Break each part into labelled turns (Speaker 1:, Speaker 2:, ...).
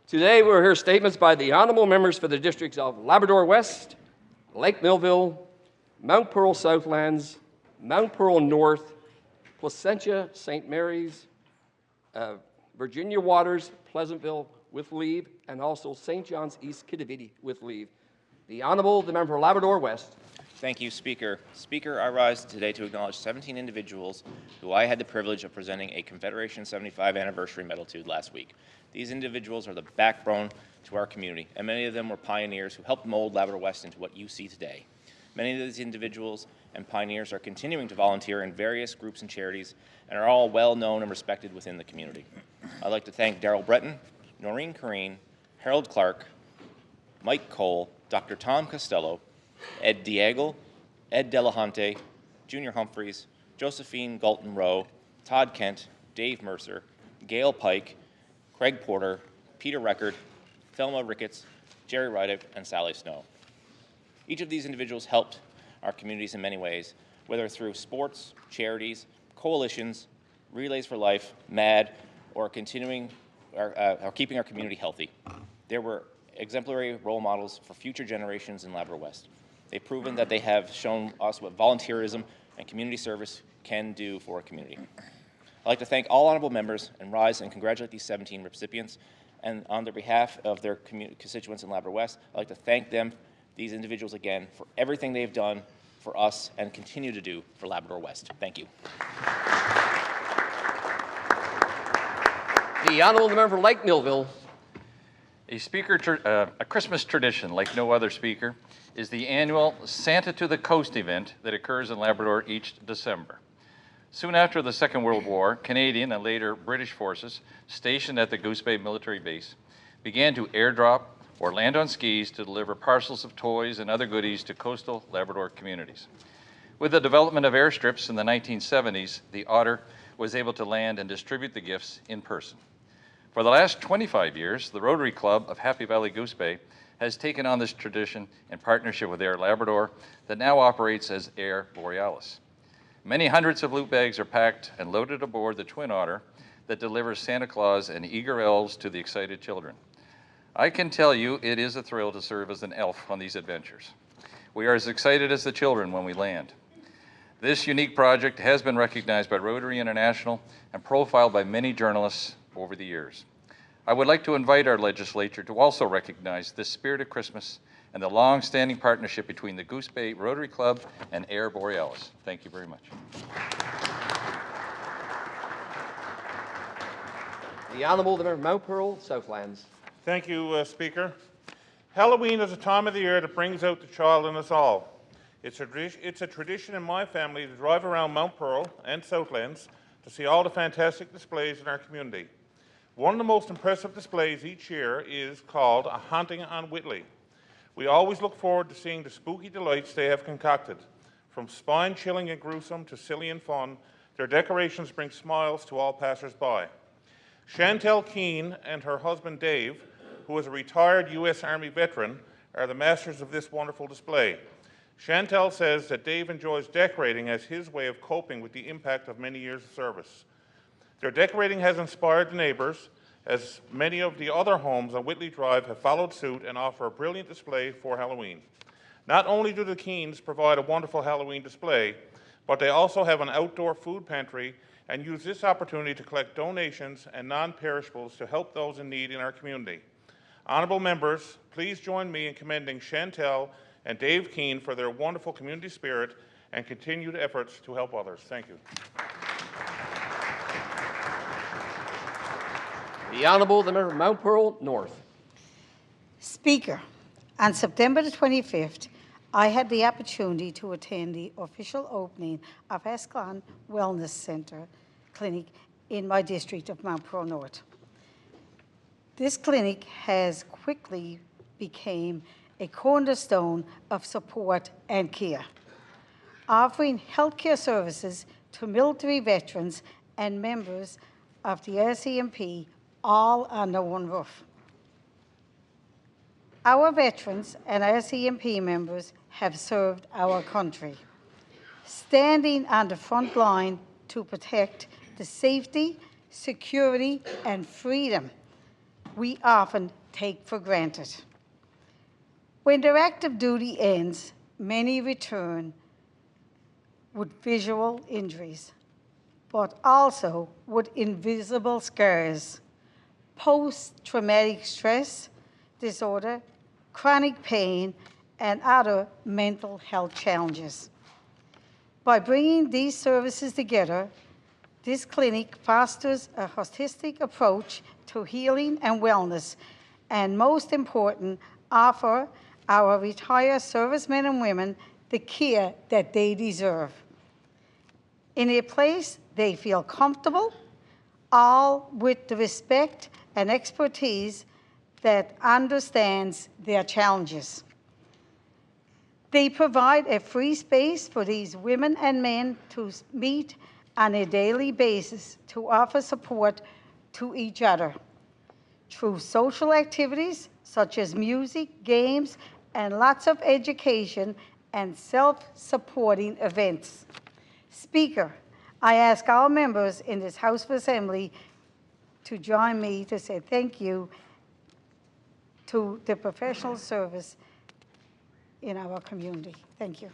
Speaker 1: Today we'll hear statements by the honourable members for the districts of Labrador West, Lake Millville, Mount Pearl Southlands, Mount Pearl North, Placentia St. Mary's, Virginia Waters, Pleasantville with leave, and also St. John's East Kittavity with leave. The Honourable, the member for Labrador West.
Speaker 2: Thank you, Speaker. Speaker, I rise today to acknowledge 17 individuals who I had the privilege of presenting a Confederation 75 anniversary medal to last week. These individuals are the backbone to our community, and many of them were pioneers who helped mold Labrador West into what you see today. Many of these individuals and pioneers are continuing to volunteer in various groups and charities and are all well known and respected within the community. I'd like to thank Daryl Breton, Noreen Corrine, Harold Clark, Mike Cole, Dr. Tom Costello, Ed Diego, Ed Delahunty, Junior Humphreys, Josephine Galton Rowe, Todd Kent, Dave Mercer, Gail Pike, Craig Porter, Peter Record, Thelma Ricketts, Jerry Rydick, and Sally Snow. Each of these individuals helped our communities in many ways, whether through sports, charities, coalitions, Relays for Life, MAD, or keeping our community healthy. There were exemplary role models for future generations in Labrador West. They've proven that they have shown us what volunteerism and community service can do for a community. I'd like to thank all honourable members and rise and congratulate these 17 recipients. And on their behalf of their constituents in Labrador West, I'd like to thank them, these individuals again, for everything they've done for us and continue to do for Labrador West. Thank you.
Speaker 1: The Honourable member for Lake Millville.
Speaker 3: A Christmas tradition like no other, Speaker, is the annual Santa to the Coast event that occurs in Labrador each December. Soon after the Second World War, Canadian and later British forces stationed at the Goose Bay military base began to airdrop or land on skis to deliver parcels of toys and other goodies to coastal Labrador communities. With the development of airstrips in the 1970s, the Otter was able to land and distribute the gifts in person. For the last 25 years, the Rotary Club of Happy Valley Goose Bay has taken on this tradition in partnership with Air Labrador that now operates as Air Borealis. Many hundreds of loot bags are packed and loaded aboard the Twin Otter that delivers Santa Claus and eager elves to the excited children. I can tell you it is a thrill to serve as an elf on these adventures. We are as excited as the children when we land. This unique project has been recognized by Rotary International and profiled by many journalists over the years. I would like to invite our legislature to also recognize this spirit of Christmas and the long-standing partnership between the Goose Bay Rotary Club and Air Borealis. Thank you very much.
Speaker 1: The Honourable, the member for Mount Pearl Southlands.
Speaker 4: Thank you, Speaker. Halloween is a time of the year that brings out the child in us all. It's a tradition in my family to drive around Mount Pearl and Southlands to see all the fantastic displays in our community. One of the most impressive displays each year is called A Haunting on Whitley. We always look forward to seeing the spooky delights they have concocted. From spine-chilling and gruesome to silly and fun, their decorations bring smiles to all passers-by. Chantel Keane and her husband Dave, who is a retired U.S. Army veteran, are the masters of this wonderful display. Chantel says that Dave enjoys decorating as his way of coping with the impact of many years of service. Their decorating has inspired the neighbours, as many of the other homes on Whitley Drive have followed suit and offer a brilliant display for Halloween. Not only do the Keens provide a wonderful Halloween display, but they also have an outdoor food pantry and use this opportunity to collect donations and non-perishables to help those in need in our community. Honourable members, please join me in commending Chantel and Dave Keane for their wonderful community spirit and continued efforts to help others. Thank you.
Speaker 1: The Honourable, the member for Mount Pearl North.
Speaker 5: Speaker, on September the 25th, I had the opportunity to attend the official opening of Escalon Wellness Centre Clinic in my district of Mount Pearl North. This clinic has quickly become a cornerstone of support and care, offering healthcare services to military veterans and members of the RCMP, all under one roof. Our veterans and RCMP members have served our country, standing on the front line to protect the safety, security, and freedom we often take for granted. When their active duty ends, many return with visual injuries, but also with invisible scars, post-traumatic stress disorder, chronic pain, and other mental health challenges. By bringing these services together, this clinic fosters a holistic approach to healing and wellness, and most important, offer our retired servicemen and women the care that they deserve. In a place they feel comfortable, all with the respect and expertise that understands their challenges. They provide a free space for these women and men to meet on a daily basis to offer support to each other through social activities such as music, games, and lots of education and self-supporting events. Speaker, I ask all members in this House of Assembly to join me to say thank you to the professional service in our community. Thank you.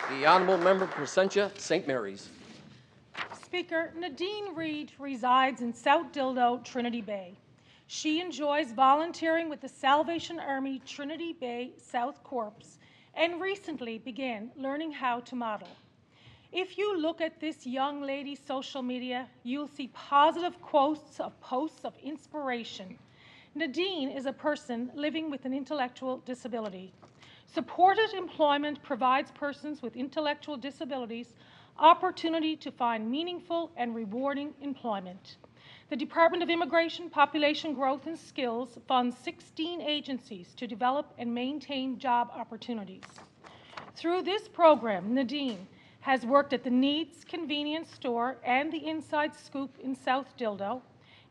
Speaker 1: The Honourable Member for Placentia St. Mary's.
Speaker 6: Speaker, Nadine Reed resides in South Dildo, Trinity Bay. She enjoys volunteering with the Salvation Army Trinity Bay South Corps and recently began learning how to model. If you look at this young lady's social media, you'll see positive quotes of posts of inspiration. Nadine is a person living with an intellectual disability. Supported employment provides persons with intellectual disabilities opportunity to find meaningful and rewarding employment. The Department of Immigration, Population Growth and Skills funds 16 agencies to develop and maintain job opportunities. Through this program, Nadine has worked at the Needs Convenience Store and the Inside Scoop in South Dildo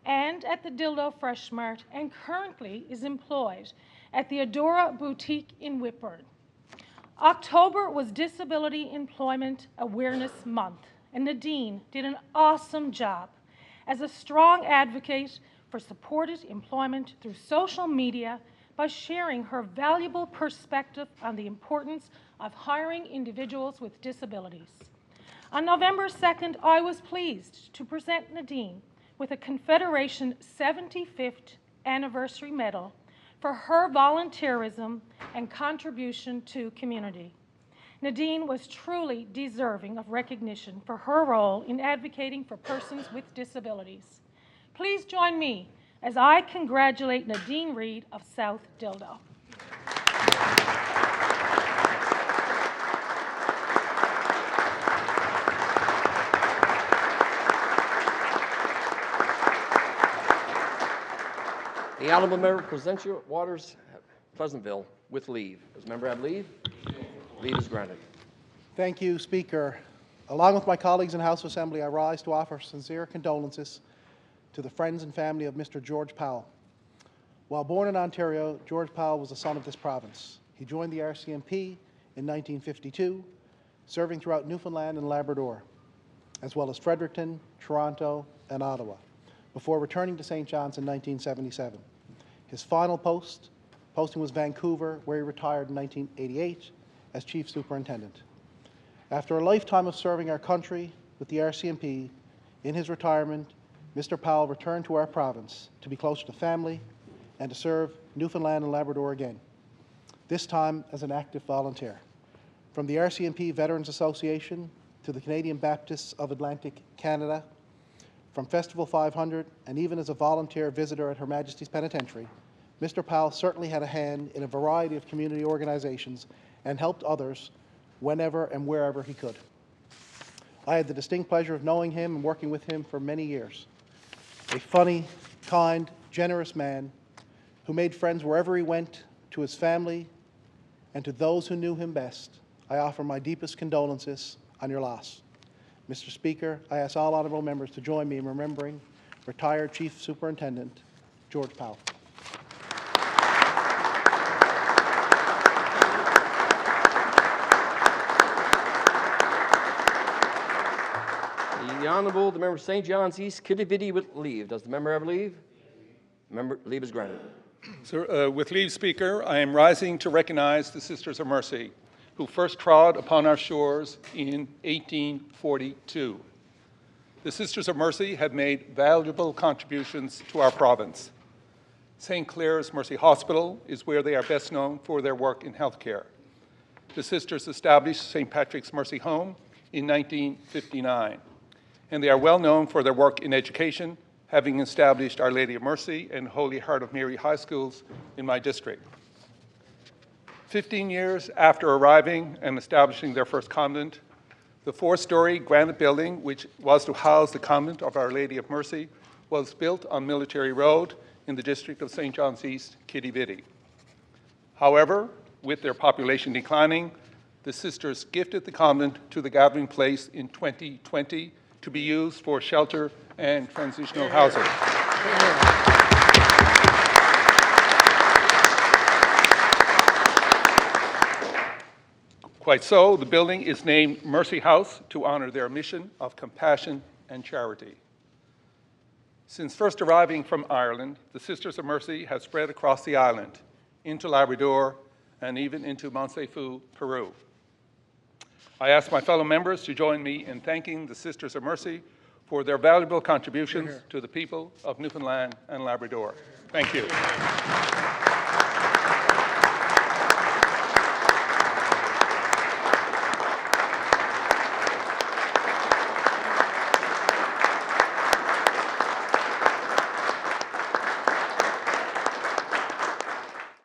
Speaker 6: and at the Dildo Fresh Mart, and currently is employed at the Adora Boutique in Whitburn. October was Disability Employment Awareness Month, and Nadine did an awesome job as a strong advocate for supported employment through social media by sharing her valuable perspective on the importance of hiring individuals with disabilities. On November 2nd, I was pleased to present Nadine with a Confederation 75th Anniversary Medal for her volunteerism and contribution to community. Nadine was truly deserving of recognition for her role in advocating for persons with disabilities. Please join me as I congratulate Nadine Reed of South Dildo.
Speaker 1: The Honourable Member for Placentia Waters Pleasantville with leave. Does the member have leave? Leave is granted.
Speaker 7: Thank you, Speaker. Along with my colleagues in the House of Assembly, I rise to offer sincere condolences to the friends and family of Mr. George Powell. While born in Ontario, George Powell was a son of this province. He joined the RCMP in 1952, serving throughout Newfoundland and Labrador, as well as Fredericton, Toronto, and Ottawa, before returning to St. John's in 1977. His final posting was Vancouver, where he retired in 1988 as Chief Superintendent. After a lifetime of serving our country with the RCMP, in his retirement, Mr. Powell returned to our province to be closer to family and to serve Newfoundland and Labrador again, this time as an active volunteer. From the RCMP Veterans Association to the Canadian Baptists of Atlantic Canada, from Festival 500, and even as a volunteer visitor at Her Majesty's Penitentiary, Mr. Powell certainly had a hand in a variety of community organizations and helped others whenever and wherever he could. I had the distinct pleasure of knowing him and working with him for many years. A funny, kind, generous man who made friends wherever he went. To his family and to those who knew him best, I offer my deepest condolences on your loss. Mr. Speaker, I ask all honourable members to join me in remembering retired Chief Superintendent George Powell.
Speaker 1: The Honourable, the member for St. John's East, Kiddivity with leave. Does the member have leave? Member, leave is granted.
Speaker 8: Sir, with leave, Speaker, I am rising to recognize the Sisters of Mercy, who first trod upon our shores in 1842. The Sisters of Mercy have made valuable contributions to our province. St. Clair's Mercy Hospital is where they are best known for their work in healthcare. The Sisters established St. Patrick's Mercy Home in 1959, and they are well known for their work in education, having established Our Lady of Mercy and Holy Heart of Mary high schools in my district. 15 years after arriving and establishing their first convent, the 4-story granite building, which was to house the convent of Our Lady of Mercy, was built on Military Road in the district of St. John's East, Kiddivity. However, with their population declining, the sisters gifted the convent to the Gathering Place in 2020 to be used for shelter and transitional housing. Quite so, the building is named Mercy House to honor their mission of compassion and charity. Since first arriving from Ireland, the Sisters of Mercy have spread across the island, into Labrador, and even into Montsefu, Peru. I ask my fellow members to join me in thanking the Sisters of Mercy for their valuable contributions to the people of Newfoundland and Labrador. Thank you.